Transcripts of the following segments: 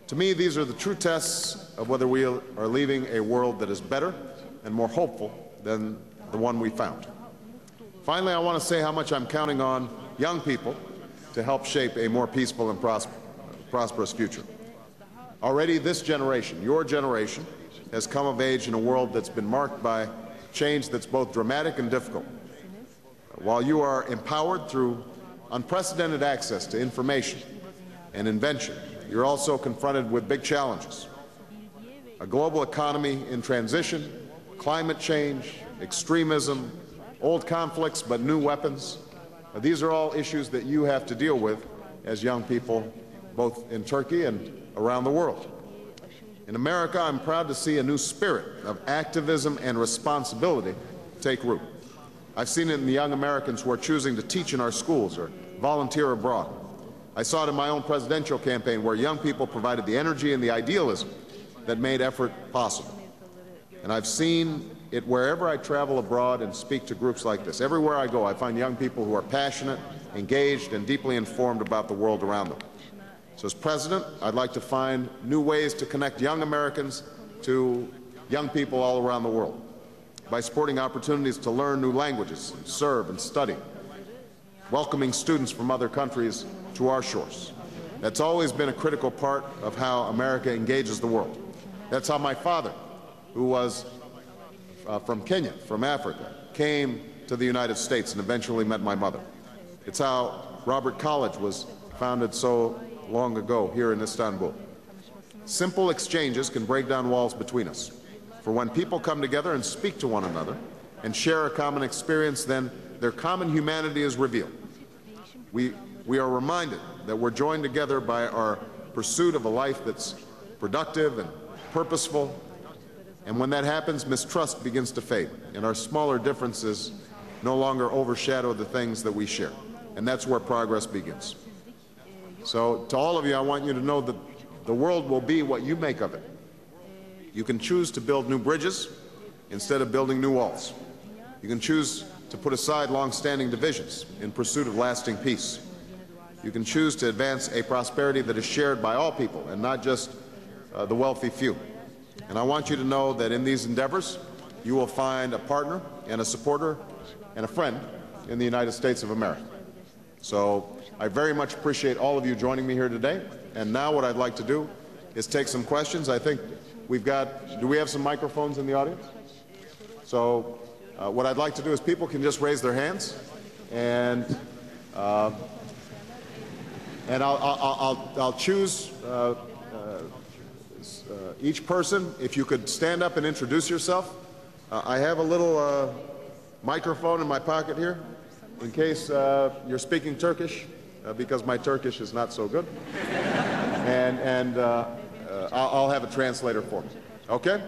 To me, these are the true tests of whether we are leaving a world that is better and more hopeful than the one we found. Finally, I want to say how much I'm counting on young people to help shape a more peaceful and prosperous future. Already this generation, your generation, has come of age in a world that's been marked by change that's both dramatic and difficult. While you are empowered through unprecedented access to information and invention, you're also confronted with big challenges. A global economy in transition, climate change, extremism, old conflicts but new weapons. These are all issues that you have to deal with as young people, both in Turkey and around the world. In America, I'm proud to see a new spirit of activism and responsibility take root. I've seen it in the young Americans who are choosing to teach in our schools or volunteer abroad. I saw it in my own presidential campaign, where young people provided the energy and the idealism that made effort possible. And I've seen it wherever I travel abroad and speak to groups like this. Everywhere I go, I find young people who are passionate, engaged, and deeply informed about the world around them. So as president, I'd like to find new ways to connect young Americans to young people all around the world by supporting opportunities to learn new languages, and serve and study, welcoming students from other countries to our shores. That's always been a critical part of how America engages the world. That's how my father, who was from Kenya, from Africa, came to the United States and eventually met my mother. It's how Robert College was founded so long ago here in Istanbul. Simple exchanges can break down walls between us. For when people come together and speak to one another and share a common experience, then their common humanity is revealed. We are reminded that we're joined together by our pursuit of a life that's productive and purposeful. And when that happens, mistrust begins to fade, and our smaller differences no longer overshadow the things that we share. And that's where progress begins. So to all of you, I want you to know that the world will be what you make of it. You can choose to build new bridges instead of building new walls. You can choose to put aside long-standing divisions in pursuit of lasting peace. You can choose to advance a prosperity that is shared by all people and not just the wealthy few. And I want you to know that in these endeavors, you will find a partner and a supporter and a friend in the United States of America. So I very much appreciate all of you joining me here today. And now what I'd like to do is take some questions. I think do we have some microphones in the audience? So what I'd like to do is people can just raise their hands, and I'll choose each person. If you could stand up and introduce yourself. I have a little microphone in my pocket here in case you're speaking Turkish, because my Turkish is not so good. And I'll have a translator for me. Okay?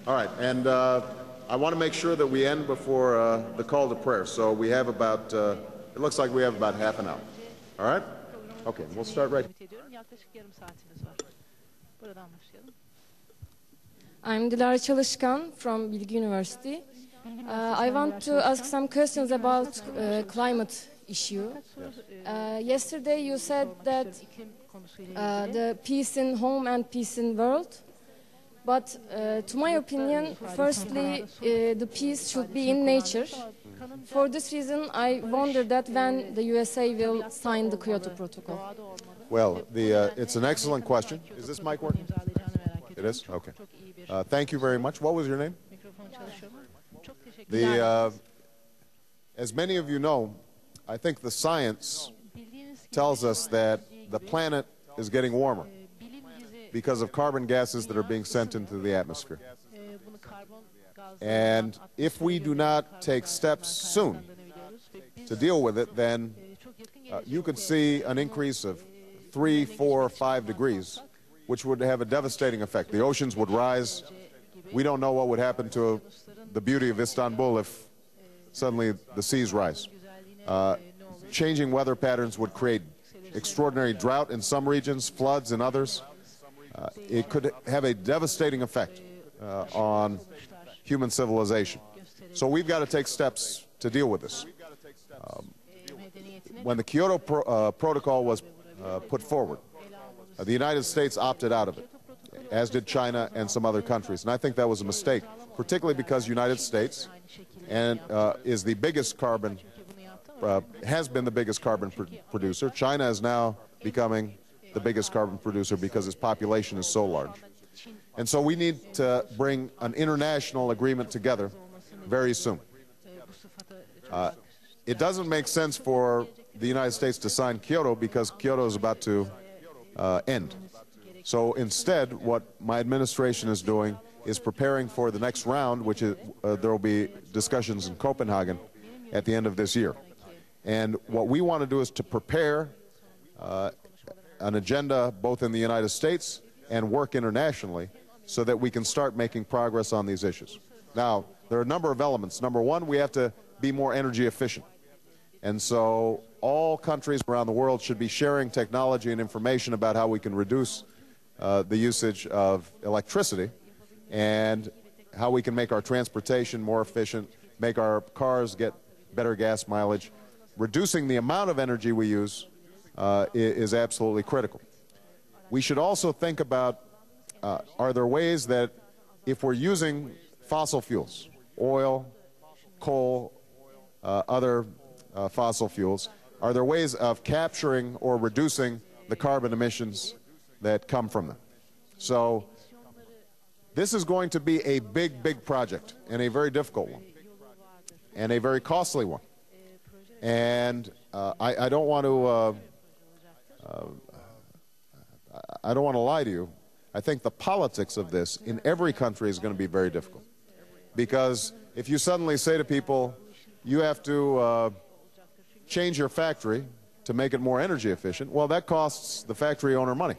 All right. And I want to make sure that we end before the call to prayer. So we have about, it looks like we have about half an hour. All right? Okay. We'll start right. I'm Dilara Çalışkan from Bilgi University. I want to ask some questions about climate issue. Yesterday you said that the peace in home and peace in world, but to my opinion, firstly, the peace should be in nature. For this reason, I wonder that when the USA will sign the Kyoto Protocol. Well, it's an excellent question. Is this mic working? It is? Okay. Thank you very much. What was your name? As many of you know, I think the science tells us that the planet is getting warmer because of carbon gases that are being sent into the atmosphere. And if we do not take steps soon to deal with it, then you could see an increase of 3, 4, 5 degrees, which would have a devastating effect. The oceans would rise. We don't know what would happen to the beauty of Istanbul if suddenly the seas rise. Changing weather patterns would create extraordinary drought in some regions, floods in others. It could have a devastating effect on human civilization. So we've got to take steps to deal with this. When the Kyoto Protocol was put forward, The United States opted out of it, as did China and some other countries. And I think that was a mistake, particularly because the United States is the biggest carbon, has been the biggest carbon producer. China is now becoming the biggest carbon producer because its population is so large. And so we need to bring an international agreement together very soon. It doesn't make sense for the United States to sign Kyoto because Kyoto is about to end. So instead, what my administration is doing is preparing for the next round, which is there will be discussions in Copenhagen at the end of this year. And what we want to do is to prepare an agenda both in the United States and work internationally so that we can start making progress on these issues. Now, there are a number of elements. Number one, we have to be more energy efficient. And so all countries around the world should be sharing technology and information about how we can reduce the usage of electricity and how we can make our transportation more efficient, make our cars get better gas mileage. Reducing the amount of energy we use is absolutely critical. We should also think about, are there ways that if we're using fossil fuels, oil, coal, other fossil fuels, are there ways of capturing or reducing the carbon emissions that come from them? So this is going to be a big, big project and a very difficult one and a very costly one. And I don't want to lie to you. I think the politics of this in every country is going to be very difficult. Because if you suddenly say to people, you have to change your factory to make it more energy efficient, well, that costs the factory owner money.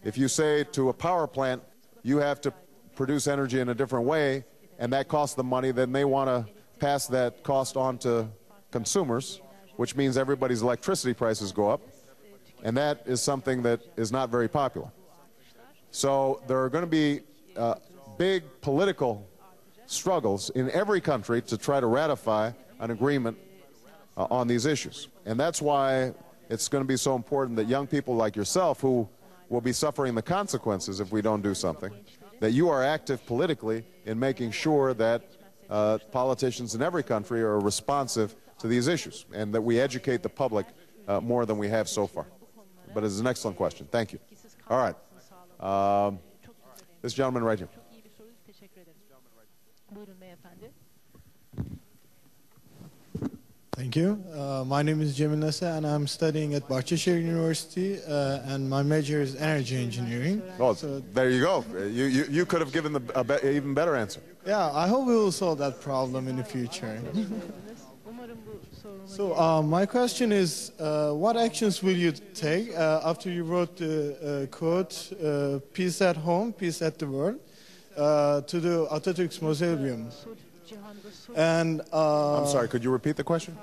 If you say to a power plant, you have to produce energy in a different way, and that costs them money, then they want to pass that cost on to consumers, which means everybody's electricity prices go up, and that is something that is not very popular. So there are going to be big political struggles in every country to try to ratify an agreement on these issues. And that's why it's going to be so important that young people like yourself, who will be suffering the consequences if we don't do something, that you are active politically in making sure that politicians in every country are responsive to these issues and that we educate the public more than we have so far. But it's an excellent question. Thank you. All right. This gentleman right here. Thank you. My name is Cemil Nasa, and I'm studying at Bahçeşehir University, and my major is energy engineering. Oh, so there you go. You could have given the even better answer. Yeah, I hope we will solve that problem in the future. So my question is, what actions will you take after you wrote the quote, peace at home, peace at the world, to the Atatürk's mausoleum? And I'm sorry, could you repeat the question?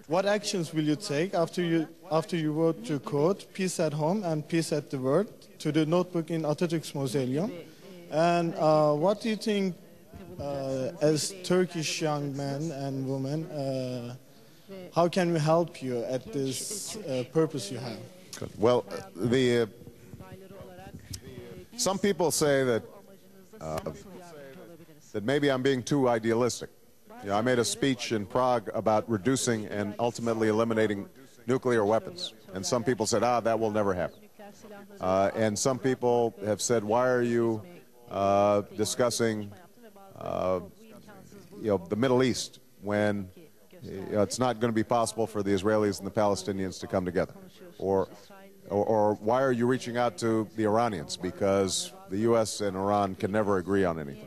What actions will you take after you wrote the quote, peace at home and peace at the world, to the notebook in Atatürk's mausoleum? And what do you think, as Turkish young men and women, how can we help you at this purpose you have? Good. Well, some people say that that maybe I'm being too idealistic. You know, I made a speech in Prague about reducing and ultimately eliminating nuclear weapons. And some people said, that will never happen. And some people have said, why are you discussing the Middle East when it's not going to be possible for the Israelis and the Palestinians to come together? Or why are you reaching out to the Iranians? Because the U.S. and Iran can never agree on anything.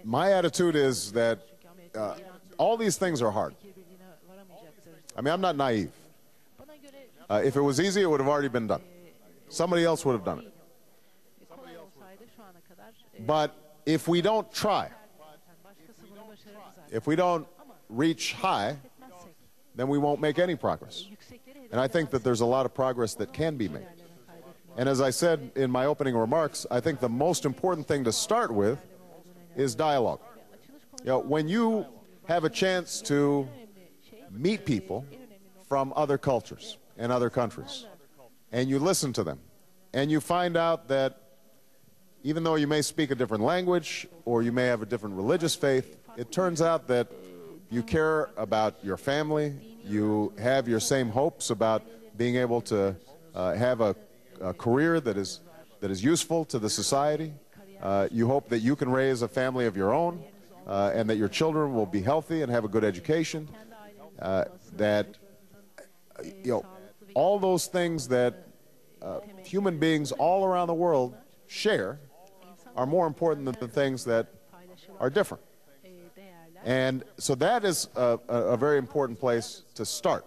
My attitude is that all these things are hard. I mean, I'm not naive. If it was easy, it would have already been done. Somebody else would have done it. But if we don't try, if we don't reach high, then we won't make any progress. And I think that there's a lot of progress that can be made. And as I said in my opening remarks, I think the most important thing to start with is dialogue. You know, when you have a chance to meet people from other cultures and other countries, and you listen to them, and you find out that even though you may speak a different language or you may have a different religious faith, it turns out that you care about your family, you have your same hopes about being able to have a career that is useful to the society. You hope that you can raise a family of your own, and that your children will be healthy and have a good education. That all those things that human beings all around the world share are more important than the things that are different. And so that is a very important place to start.